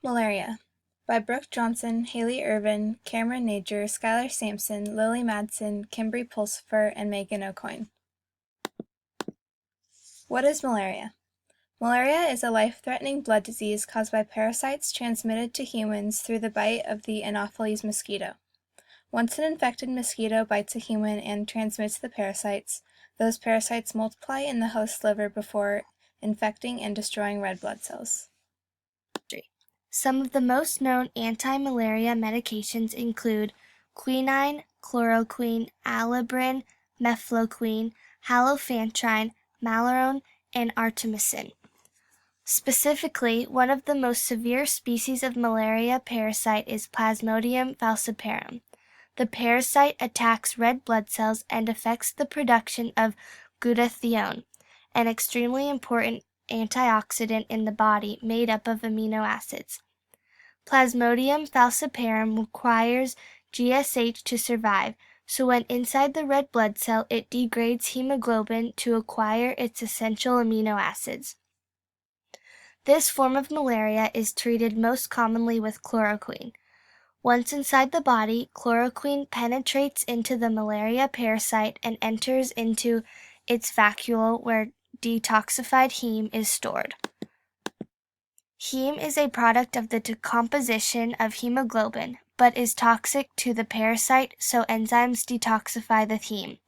Malaria by Brooke Johnson, Haley Irvin, Cameron Nager, Skylar Sampson, Lily Madsen, Kimberly Pulsifer, and Megan O'Coin. What is malaria? Malaria is a life-threatening blood disease caused by parasites transmitted to humans through the bite of the Anopheles mosquito. Once an infected mosquito bites a human and transmits the parasites, those parasites multiply in the host's liver before infecting and destroying red blood cells. Some of the most known anti-malaria medications include quinine, chloroquine, alabrin, mefloquine, halofantrine, malarone, and artemisinin. Specifically, one of the most severe species of malaria parasite is Plasmodium falciparum. The parasite attacks red blood cells and affects the production of glutathione, an extremely important antioxidant in the body made up of amino acids. Plasmodium falciparum requires GSH to survive, so when inside the red blood cell it degrades hemoglobin to acquire its essential amino acids. This form of malaria is treated most commonly with chloroquine. Once inside the body, chloroquine penetrates into the malaria parasite and enters into its vacuole where detoxified heme is stored. Heme is a product of the decomposition of hemoglobin, but is toxic to the parasite, so enzymes detoxify the heme.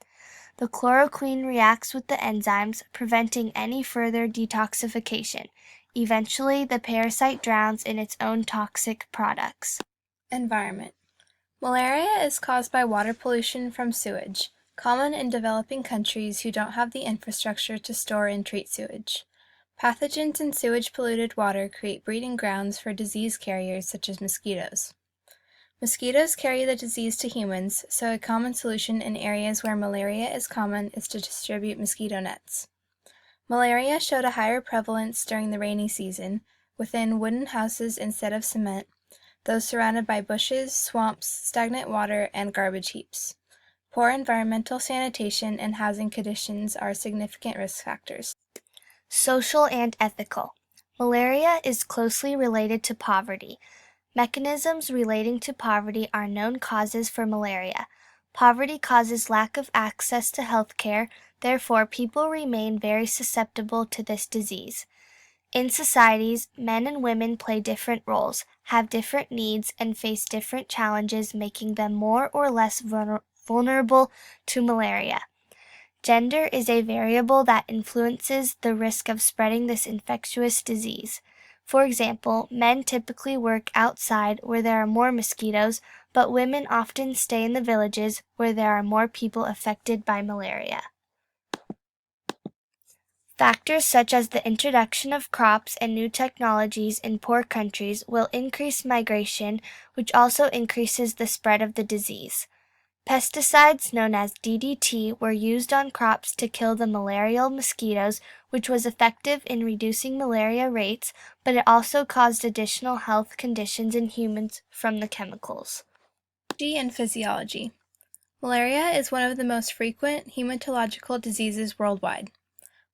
The chloroquine reacts with the enzymes, preventing any further detoxification. Eventually, the parasite drowns in its own toxic products. Environment. Malaria is caused by water pollution from sewage, common in developing countries who don't have the infrastructure to store and treat sewage. Pathogens in sewage-polluted water create breeding grounds for disease carriers such as mosquitoes. Mosquitoes carry the disease to humans, so a common solution in areas where malaria is common is to distribute mosquito nets. Malaria showed a higher prevalence during the rainy season, within wooden houses instead of cement, those surrounded by bushes, swamps, stagnant water, and garbage heaps. Poor environmental sanitation and housing conditions are significant risk factors. Social and ethical. Malaria is closely related to poverty. Mechanisms relating to poverty are known causes for malaria. Poverty causes lack of access to health care, therefore people remain very susceptible to this disease. In societies, men and women play different roles, have different needs, and face different challenges, making them more or less vulnerable to malaria. Gender is a variable that influences the risk of spreading this infectious disease. For example, men typically work outside where there are more mosquitoes, but women often stay in the villages where there are more people affected by malaria. Factors such as the introduction of crops and new technologies in poor countries will increase migration, which also increases the spread of the disease. Pesticides known as DDT were used on crops to kill the malarial mosquitoes, which was effective in reducing malaria rates, but it also caused additional health conditions in humans from the chemicals. Biology and physiology. Malaria is one of the most frequent hematological diseases worldwide.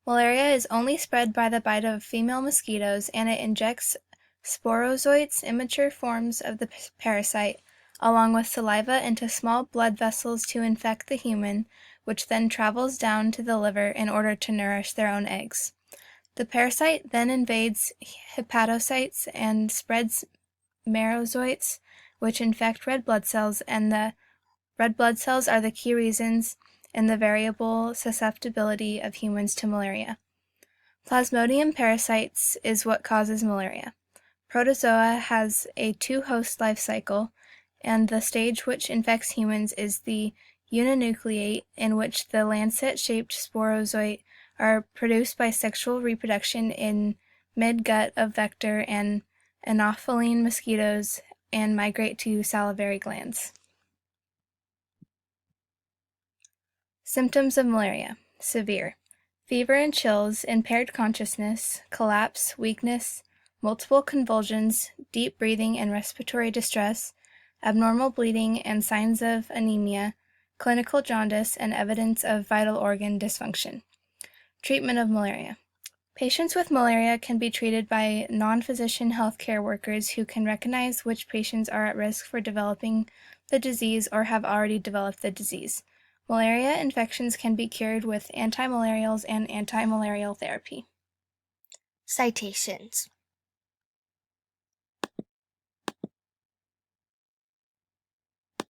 Malaria is only spread by the bite of female mosquitoes, and it injects sporozoites, immature forms of the parasite, along with saliva into small blood vessels to infect the human, which then travels down to the liver in order to nourish their own eggs. The parasite then invades hepatocytes and spreads merozoites, which infect red blood cells, and the red blood cells are the key reasons in the variable susceptibility of humans to malaria. Plasmodium parasites is what causes malaria. Protozoa has a two-host life cycle, and the stage which infects humans is the uninucleate, in which the lancet-shaped sporozoite are produced by sexual reproduction in mid-gut of vector and anopheline mosquitoes and migrate to salivary glands. Symptoms of malaria. Severe. Fever and chills, impaired consciousness, collapse, weakness, multiple convulsions, deep breathing and respiratory distress, abnormal bleeding and signs of anemia, clinical jaundice, and evidence of vital organ dysfunction. Treatment of malaria. Patients with malaria can be treated by non-physician healthcare workers who can recognize which patients are at risk for developing the disease or have already developed the disease. Malaria infections can be cured with antimalarials and antimalarial therapy. Citations.